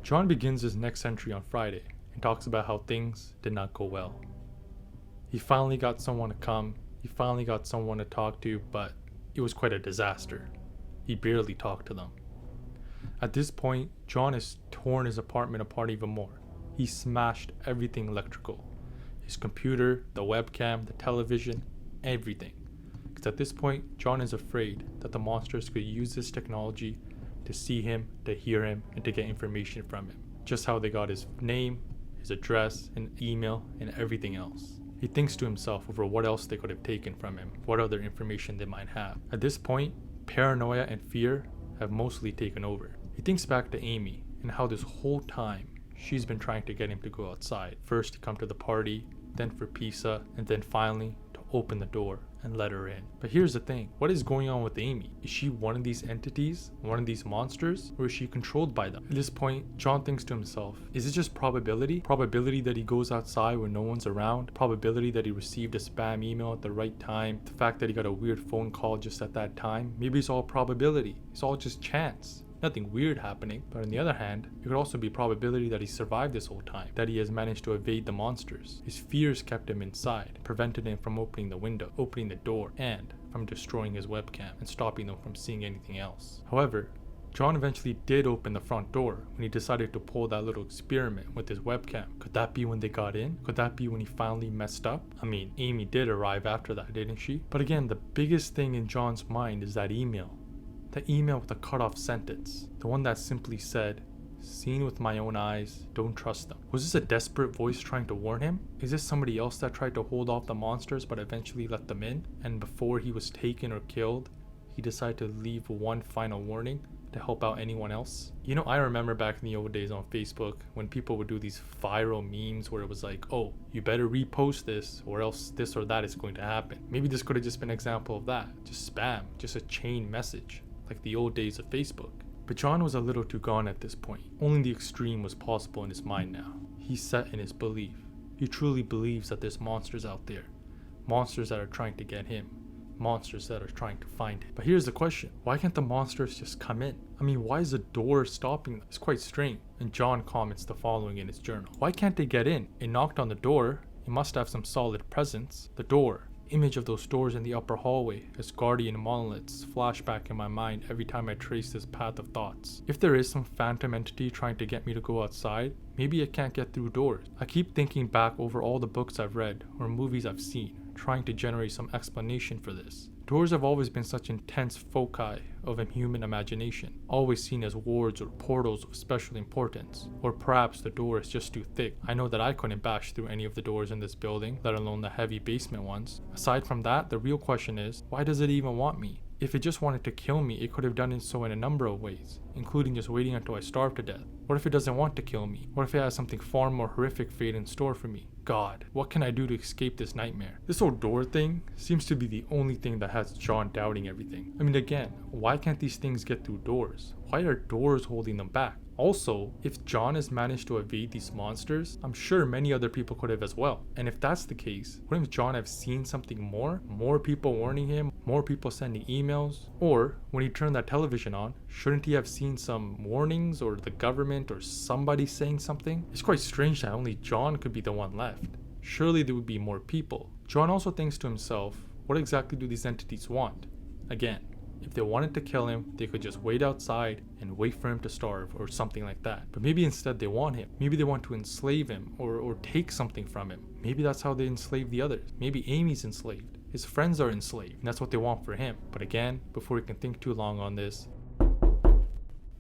John begins his next entry on Friday and talks about how things did not go well. He finally got someone to come, he finally got someone to talk to, but it was quite a disaster. He barely talked to them. At this point, John has torn his apartment apart even more. He smashed everything electrical. His computer, the webcam, the television, everything. Because at this point, John is afraid that the monsters could use this technology to see him, to hear him, and to get information from him. Just how they got his name, his address, and email, and everything else. He thinks to himself over what else they could have taken from him, what other information they might have. At this point, paranoia and fear have mostly taken over. He thinks back to Amy and how this whole time she's been trying to get him to go outside. First to come to the party, then for pizza, and then finally to open the door and let her in. But here's the thing, what is going on with Amy? Is she one of these entities, one of these monsters, or is she controlled by them? At this point, John thinks to himself, is it just probability? Probability that he goes outside when no one's around? Probability that he received a spam email at the right time? The fact that he got a weird phone call just at that time? Maybe it's all probability. It's all just chance. Nothing weird happening. But on the other hand, it could also be probability that he survived this whole time, that he has managed to evade the monsters. His fears kept him inside, prevented him from opening the window, opening the door, and from destroying his webcam and stopping them from seeing anything else. However, John eventually did open the front door when he decided to pull that little experiment with his webcam. Could that be when they got in? Could that be when he finally messed up? I mean, Amy did arrive after that, didn't she? But again, the biggest thing in John's mind is that email. The email with the cut-off sentence. The one that simply said, "Seen with my own eyes, don't trust them." Was this a desperate voice trying to warn him? Is this somebody else that tried to hold off the monsters but eventually let them in? And before he was taken or killed, he decided to leave one final warning to help out anyone else? You know, I remember back in the old days on Facebook when people would do these viral memes where it was like, oh, you better repost this or else this or that is going to happen. Maybe this could have just been an example of that. Just spam, just a chain message, like the old days of Facebook. But John was a little too gone at this point. Only the extreme was possible in his mind now. He's set in his belief. He truly believes that there's monsters out there. Monsters that are trying to get him. Monsters that are trying to find him. But here's the question. Why can't the monsters just come in? I mean, why is the door stopping them? It's quite strange. And John comments the following in his journal. Why can't they get in? It knocked on the door. It must have some solid presence. The door. Image of those doors in the upper hallway as guardian monoliths flash back in my mind every time I trace this path of thoughts. If there is some phantom entity trying to get me to go outside, maybe it can't get through doors. I keep thinking back over all the books I've read or movies I've seen, trying to generate some explanation for this. Doors have always been such intense foci of a human imagination, always seen as wards or portals of special importance. Or perhaps the door is just too thick. I know that I couldn't bash through any of the doors in this building, let alone the heavy basement ones. Aside from that, the real question is, why does it even want me? If it just wanted to kill me, it could have done it so in a number of ways, including just waiting until I starve to death. What if it doesn't want to kill me? What if it has something far more horrific fate in store for me? God, what can I do to escape this nightmare? This whole door thing seems to be the only thing that has John doubting everything. I mean, again, why can't these things get through doors? Why are doors holding them back? Also, if John has managed to evade these monsters, I'm sure many other people could have as well. And if that's the case, wouldn't John have seen something more? More people warning him? More people sending emails? Or, when he turned that television on, shouldn't he have seen some warnings or the government or somebody saying something? It's quite strange that only John could be the one left. Surely there would be more people. John also thinks to himself, what exactly do these entities want? Again, if they wanted to kill him, they could just wait outside and wait for him to starve or something like that. But maybe instead they want him. Maybe they want to enslave him or take something from him. Maybe that's how they enslave the others. Maybe Amy's enslaved. His friends are enslaved, and that's what they want for him. But again, before he can think too long on this,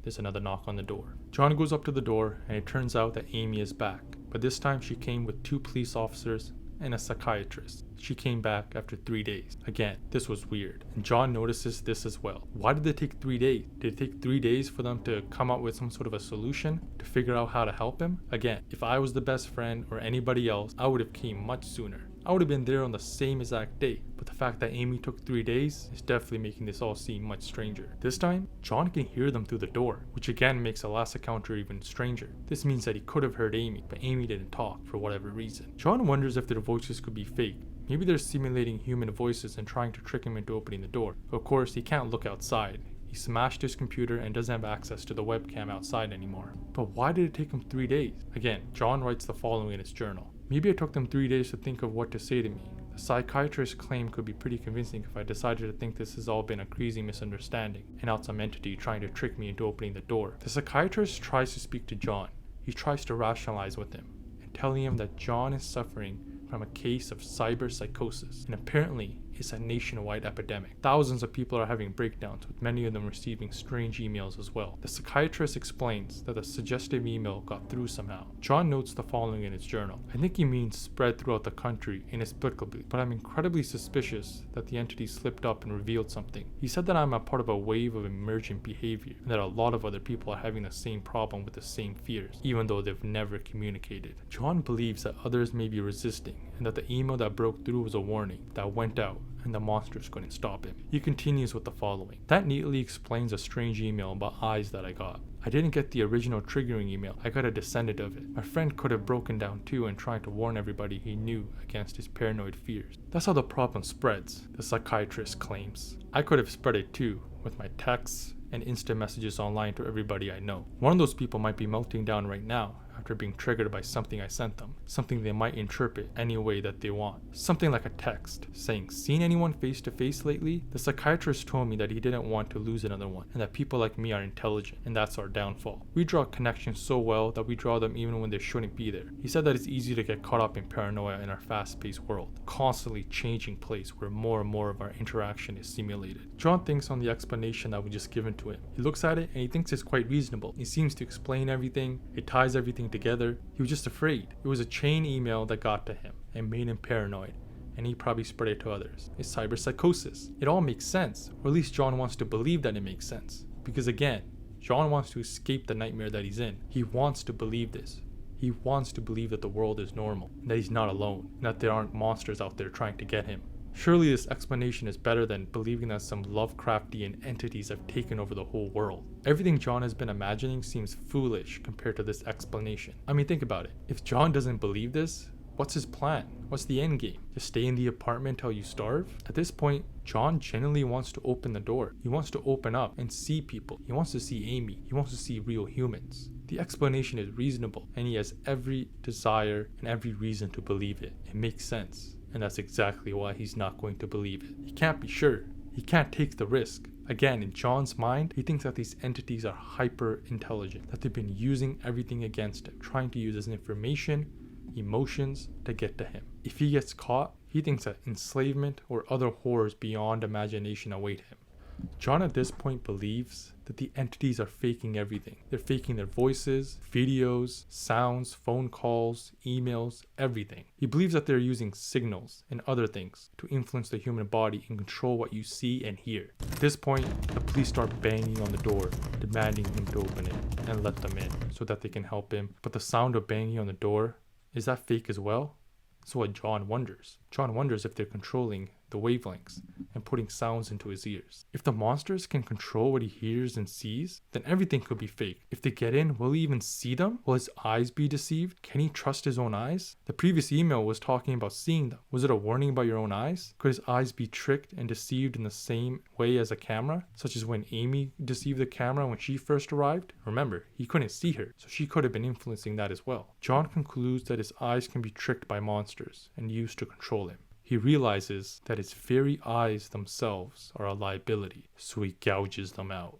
there's another knock on the door. John goes up to the door, and it turns out that Amy is back. But this time she came with 2 police officers and a psychiatrist. She came back after 3 days. Again, this was weird, and John notices this as well. Why did it take 3 days? Did it take 3 days for them to come up with some sort of a solution to figure out how to help him? Again, if I was the best friend or anybody else, I would have came much sooner. I would have been there on the same exact day, but the fact that Amy took 3 days is definitely making this all seem much stranger. This time, John can hear them through the door, which again makes the last encounter even stranger. This means that he could have heard Amy, but Amy didn't talk for whatever reason. John wonders if their voices could be fake. Maybe they're simulating human voices and trying to trick him into opening the door. Of course, he can't look outside. He smashed his computer and doesn't have access to the webcam outside anymore. But why did it take him 3 days? Again, John writes the following in his journal. Maybe it took them 3 days to think of what to say to me. The psychiatrist's claim could be pretty convincing if I decided to think this has all been a crazy misunderstanding and not some entity trying to trick me into opening the door. The psychiatrist tries to speak to John. He tries to rationalize with him and telling him that John is suffering from a case of cyber psychosis, and apparently it's a nationwide epidemic. Thousands of people are having breakdowns, with many of them receiving strange emails as well. The psychiatrist explains that the suggestive email got through somehow. John notes the following in his journal. I think he means spread throughout the country inexplicably, but I'm incredibly suspicious that the entity slipped up and revealed something. He said that I'm a part of a wave of emergent behavior, and that a lot of other people are having the same problem with the same fears, even though they've never communicated. John believes that others may be resisting, and that the email that broke through was a warning that went out and the monsters couldn't stop him. He continues with the following. That neatly explains a strange email about eyes that I got. I didn't get the original triggering email, I got a descendant of it. My friend could have broken down too and trying to warn everybody he knew against his paranoid fears. That's how the problem spreads, the psychiatrist claims. I could have spread it too, with my texts and instant messages online to everybody I know. One of those people might be melting down right now after being triggered by something I sent them, something they might interpret any way that they want. Something like a text saying, "Seen anyone face to face lately?" The psychiatrist told me that he didn't want to lose another one, and that people like me are intelligent, and that's our downfall. We draw connections so well that we draw them even when they shouldn't be there. He said that it's easy to get caught up in paranoia in our fast-paced world, constantly changing place where more and more of our interaction is simulated. John thinks on the explanation that we just given to him. He looks at it and he thinks it's quite reasonable. He seems to explain everything, it ties everything together. He was just afraid. It was a chain email that got to him and made him paranoid, and he probably spread it to others. It's cyber psychosis. It all makes sense, or at least John wants to believe that it makes sense. Because again, John wants to escape the nightmare that he's in. He wants to believe this. He wants to believe that the world is normal, and that he's not alone, and that there aren't monsters out there trying to get him. Surely this explanation is better than believing that some Lovecraftian entities have taken over the whole world. Everything John has been imagining seems foolish compared to this explanation. I mean, think about it. If John doesn't believe this, what's his plan? What's the end game? Just stay in the apartment till you starve? At this point, John genuinely wants to open the door. He wants to open up and see people. He wants to see Amy. He wants to see real humans. The explanation is reasonable, and he has every desire and every reason to believe it. It makes sense. And that's exactly why he's not going to believe it. He can't be sure. He can't take the risk. Again, in John's mind, he thinks that these entities are hyper intelligent, that they've been using everything against him, trying to use his information, emotions to get to him. If he gets caught, he thinks that enslavement or other horrors beyond imagination await him. John at this point believes that the entities are faking everything. They're faking their voices, videos, sounds, phone calls, emails, everything. He believes that they're using signals and other things to influence the human body and control what you see and hear. At this point, the police start banging on the door, demanding him to open it and let them in so that they can help him. But the sound of banging on the door, is that fake as well? That's what John wonders. John wonders if they're controlling the wavelengths and putting sounds into his ears. If the monsters can control what he hears and sees, then everything could be fake. If they get in, will he even see them? Will his eyes be deceived? Can he trust his own eyes? The previous email was talking about seeing them. Was it a warning about your own eyes? Could his eyes be tricked and deceived in the same way as a camera? Such as when Amy deceived the camera when she first arrived? Remember, he couldn't see her, so she could have been influencing that as well. John concludes that his eyes can be tricked by monsters and used to control him. He realizes that his very eyes themselves are a liability, so he gouges them out.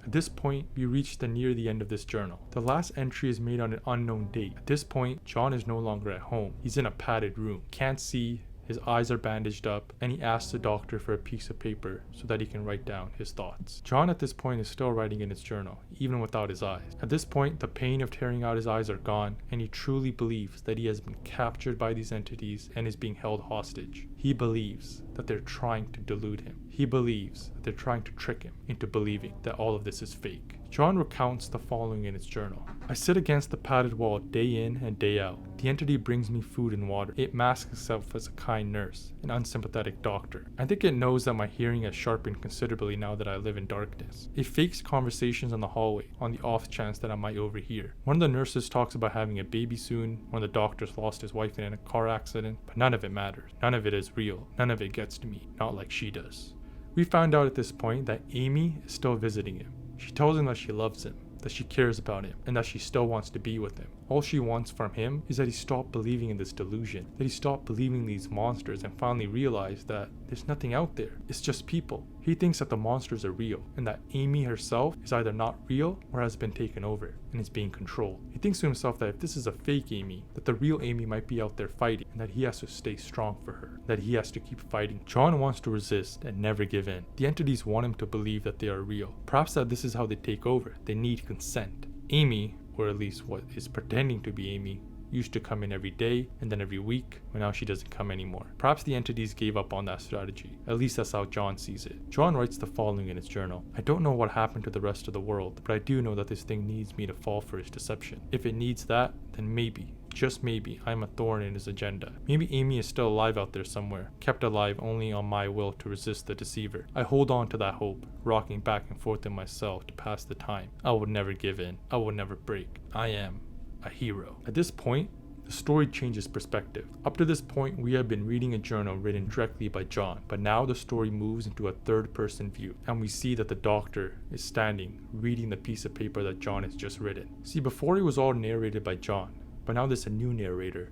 At this point, we reach near the end of this journal. The last entry is made on an unknown date. At this point, John is no longer at home. He's in a padded room. Can't see, his eyes are bandaged up, and he asks the doctor for a piece of paper so that he can write down his thoughts. John at this point is still writing in his journal, even without his eyes. At this point, the pain of tearing out his eyes are gone, and he truly believes that he has been captured by these entities and is being held hostage. He believes that they're trying to delude him. He believes that they're trying to trick him into believing that all of this is fake. John recounts the following in his journal. I sit against the padded wall day in and day out. The entity brings me food and water. It masks itself as a kind nurse, an unsympathetic doctor. I think it knows that my hearing has sharpened considerably now that I live in darkness. It fakes conversations on the hallway on the off chance that I might overhear. One of the nurses talks about having a baby soon. One of the doctors lost his wife in a car accident, but none of it matters. None of it is real. None of it gets to me, not like she does. We found out at this point that Amy is still visiting him. She tells him that she loves him, that she cares about him, and that she still wants to be with him. All she wants from him is that he stop believing in this delusion, that he stop believing these monsters and finally realize that there's nothing out there. It's just people. He thinks that the monsters are real and that Amy herself is either not real or has been taken over and is being controlled. He thinks to himself that if this is a fake Amy, that the real Amy might be out there fighting and that he has to stay strong for her, that he has to keep fighting. John wants to resist and never give in. The entities want him to believe that they are real. Perhaps that this is how they take over. They need consent. Amy, or at least what is pretending to be Amy, used to come in every day and then every week, but now she doesn't come anymore. Perhaps the entities gave up on that strategy. At least that's how John sees it. John writes the following in his journal. I don't know what happened to the rest of the world, but I do know that this thing needs me to fall for his deception. If it needs that, then maybe, just maybe, I'm a thorn in his agenda. Maybe Amy is still alive out there somewhere, kept alive only on my will to resist the deceiver. I hold on to that hope, rocking back and forth in my cell to pass the time. I will never give in. I will never break. I am a hero. At this point, the story changes perspective. Up to this point, we have been reading a journal written directly by John, but now the story moves into a third-person view, and we see that the doctor is standing, reading the piece of paper that John has just written. See, before it was all narrated by John, but now there's a new narrator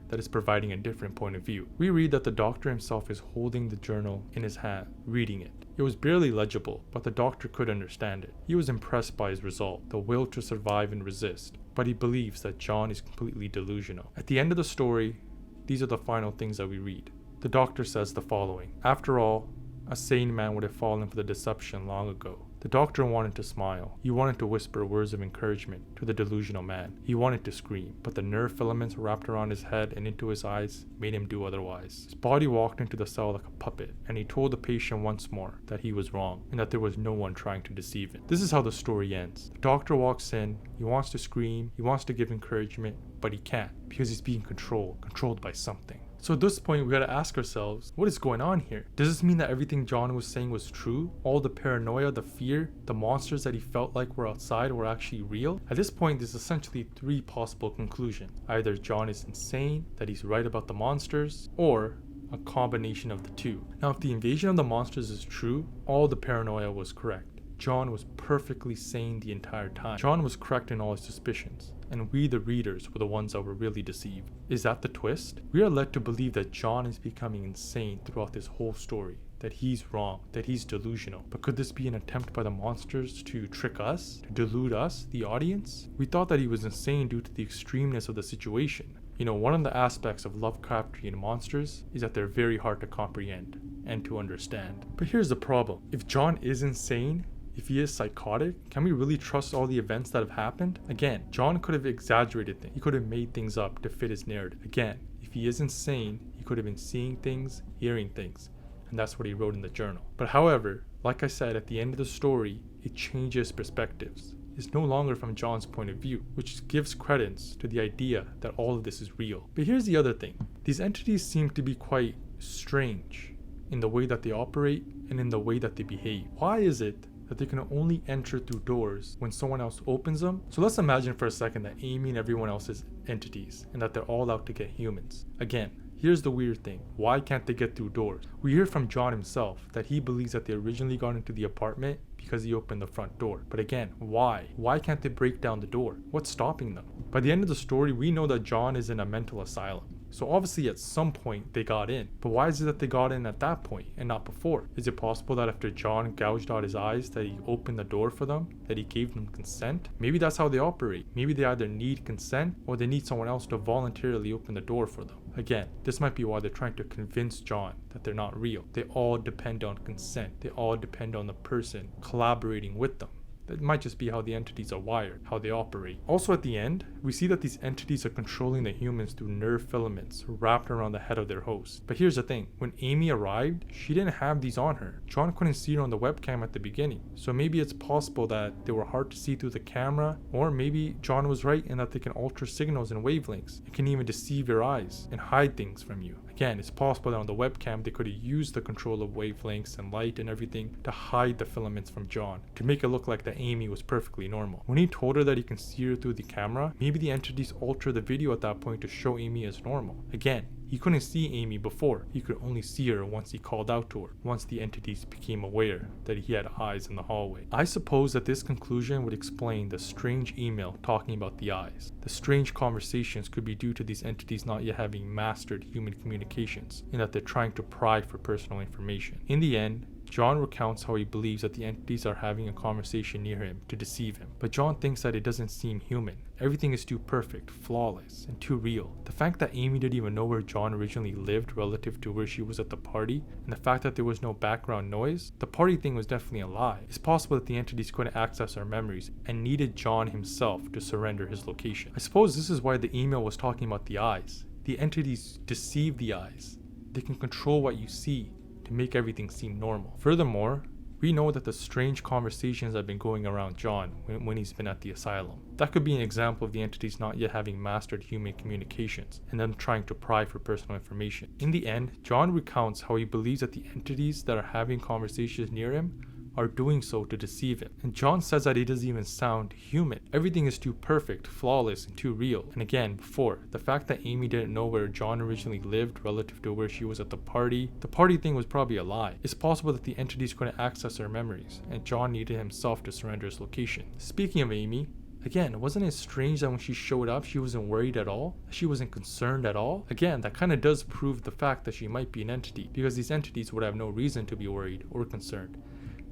that is providing a different point of view. We read that the doctor himself is holding the journal in his hand, reading it. It was barely legible, but the doctor could understand it. He was impressed by his resolve, the will to survive and resist, but he believes that John is completely delusional. At the end of the story, these are the final things that we read. The doctor says the following. After all, a sane man would have fallen for the deception long ago. The doctor wanted to smile. He wanted to whisper words of encouragement to the delusional man. He wanted to scream, but the nerve filaments wrapped around his head and into his eyes made him do otherwise. His body walked into the cell like a puppet, and he told the patient once more that he was wrong and that there was no one trying to deceive him. This is how the story ends. The doctor walks in, he wants to scream, he wants to give encouragement, but he can't because he's being controlled by something. So at this point, we gotta ask ourselves, what is going on here? Does this mean that everything John was saying was true? All the paranoia, the fear, the monsters that he felt like were outside were actually real? At this point, there's essentially three possible conclusions. Either John is insane, that he's right about the monsters, or a combination of the two. Now, if the invasion of the monsters is true, all the paranoia was correct. John was perfectly sane the entire time. John was correct in all his suspicions, and we the readers were the ones that were really deceived. Is that the twist? We are led to believe that John is becoming insane throughout this whole story, that he's wrong, that he's delusional. But could this be an attempt by the monsters to trick us, to delude us, the audience? We thought that he was insane due to the extremeness of the situation. You know, one of the aspects of Lovecraftian monsters is that they're very hard to comprehend and to understand. But here's the problem. If John is insane, if he is psychotic, can we really trust all the events that have happened? Again, John could have exaggerated things. He could have made things up to fit his narrative. Again, if he is insane, he could have been seeing things, hearing things, and that's what he wrote in the journal. But however, like I said, at the end of the story, it changes perspectives. It's no longer from John's point of view, which gives credence to the idea that all of this is real. But here's the other thing. These entities seem to be quite strange in the way that they operate and in the way that they behave. Why is it that they can only enter through doors when someone else opens them? So let's imagine for a second that Amy and everyone else is entities and that they're all out to get humans. Again, here's the weird thing. Why can't they get through doors? We hear from John himself that he believes that they originally got into the apartment because he opened the front door. But again, why? Why can't they break down the door? What's stopping them? By the end of the story, we know that John is in a mental asylum. So obviously at some point they got in. But why is it that they got in at that point and not before? Is it possible that after John gouged out his eyes that he opened the door for them? That he gave them consent? Maybe that's how they operate. Maybe they either need consent or they need someone else to voluntarily open the door for them. Again, this might be why they're trying to convince John that they're not real. They all depend on consent. They all depend on the person collaborating with them. That might just be how the entities are wired, how they operate. Also at the end, we see that these entities are controlling the humans through nerve filaments wrapped around the head of their host. But here's the thing, when Amy arrived, she didn't have these on her. John couldn't see her on the webcam at the beginning. So maybe it's possible that they were hard to see through the camera, or maybe John was right in that they can alter signals and wavelengths. It can even deceive your eyes and hide things from you. Again, it's possible that on the webcam they could have used the control of wavelengths and light and everything to hide the filaments from John, to make it look like that Amy was perfectly normal. When he told her that he can see her through the camera, maybe the entities altered the video at that point to show Amy as normal. Again, he couldn't see Amy before, he could only see her once he called out to her, once the entities became aware that he had eyes in the hallway. I suppose that this conclusion would explain the strange email talking about the eyes. The strange conversations could be due to these entities not yet having mastered human communications, and that they're trying to pry for personal information. In the end, John recounts how he believes that the entities are having a conversation near him to deceive him, but John thinks that it doesn't seem human. Everything is too perfect, flawless, and too real. The fact that Amy didn't even know where John originally lived relative to where she was at the party, and the fact that there was no background noise, the party thing was definitely a lie. It's possible that the entities couldn't access our memories and needed John himself to surrender his location. I suppose this is why the email was talking about the eyes. The entities deceive the eyes. They can control what you see to make everything seem normal. Furthermore, we know that the strange conversations have been going around John when he's been at the asylum. That could be an example of the entities not yet having mastered human communications and them trying to pry for personal information. In the end, John recounts how he believes that the entities that are having conversations near him are doing so to deceive him. And John says that it doesn't even sound human. Everything is too perfect, flawless, and too real. And again, before, the fact that Amy didn't know where John originally lived relative to where she was at the party thing was probably a lie. It's possible that the entities couldn't access her memories, and John needed himself to surrender his location. Speaking of Amy, again, wasn't it strange that when she showed up, she wasn't worried at all? She wasn't concerned at all? Again, that kind of does prove the fact that she might be an entity, because these entities would have no reason to be worried or concerned.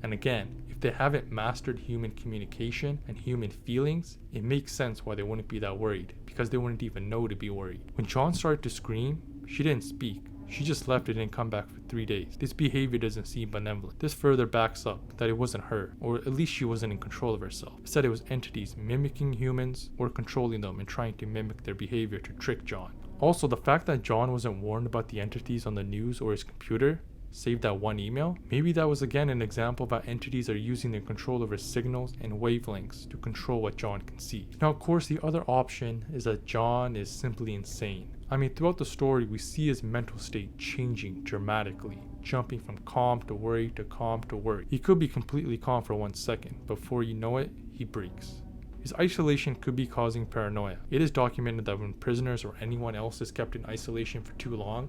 And again, if they haven't mastered human communication and human feelings, it makes sense why they wouldn't be that worried, because they wouldn't even know to be worried. When John started to scream, she didn't speak. She just left and didn't come back for 3 days. This behavior doesn't seem benevolent. This further backs up that it wasn't her, or at least she wasn't in control of herself. Instead, it was entities mimicking humans or controlling them and trying to mimic their behavior to trick John. Also, the fact that John wasn't warned about the entities on the news or his computer, save that one email, maybe that was again an example of how entities are using their control over signals and wavelengths to control what John can see. Now, of course, the other option is that John is simply insane. I mean, throughout the story, we see his mental state changing dramatically, jumping from calm to worry to calm to worry. He could be completely calm for 1 second, but before you know it, he breaks. His isolation could be causing paranoia. It is documented that when prisoners or anyone else is kept in isolation for too long,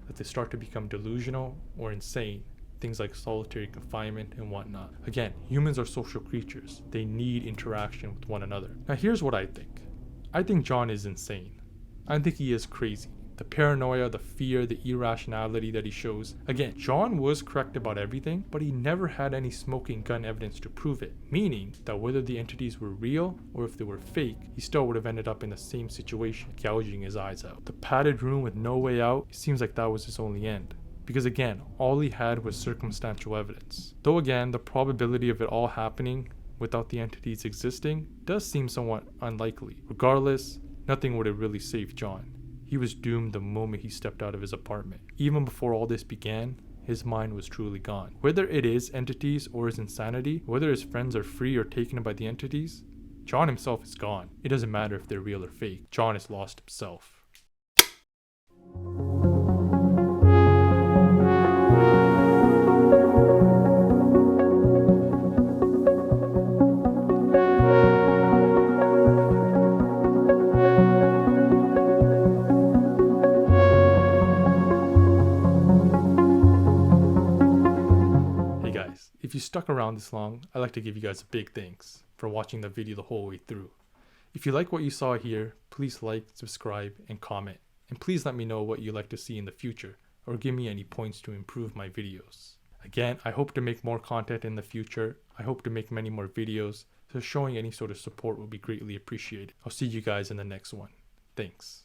that they start to become delusional or insane, things like solitary confinement and whatnot. Again, humans are social creatures. They need interaction with one another. Now here's what I think. I think John is insane. I think he is crazy. The paranoia, the fear, the irrationality that he shows. Again, John was correct about everything, but he never had any smoking gun evidence to prove it. Meaning that whether the entities were real or if they were fake, he still would have ended up in the same situation, gouging his eyes out. The padded room with no way out, it seems like that was his only end. Because again, all he had was circumstantial evidence. Though again, the probability of it all happening without the entities existing does seem somewhat unlikely. Regardless, nothing would have really saved John. He was doomed the moment he stepped out of his apartment. Even before all this began, his mind was truly gone. Whether it is entities or his insanity, whether his friends are free or taken by the entities, John himself is gone. It doesn't matter if they're real or fake. John has lost himself. If you stuck around this long, I'd like to give you guys a big thanks for watching the video the whole way through. If you like what you saw here, please like, subscribe, and comment. And please let me know what you'd like to see in the future, or give me any points to improve my videos. Again, I hope to make more content in the future. I hope to make many more videos, so showing any sort of support will be greatly appreciated. I'll see you guys in the next one. Thanks.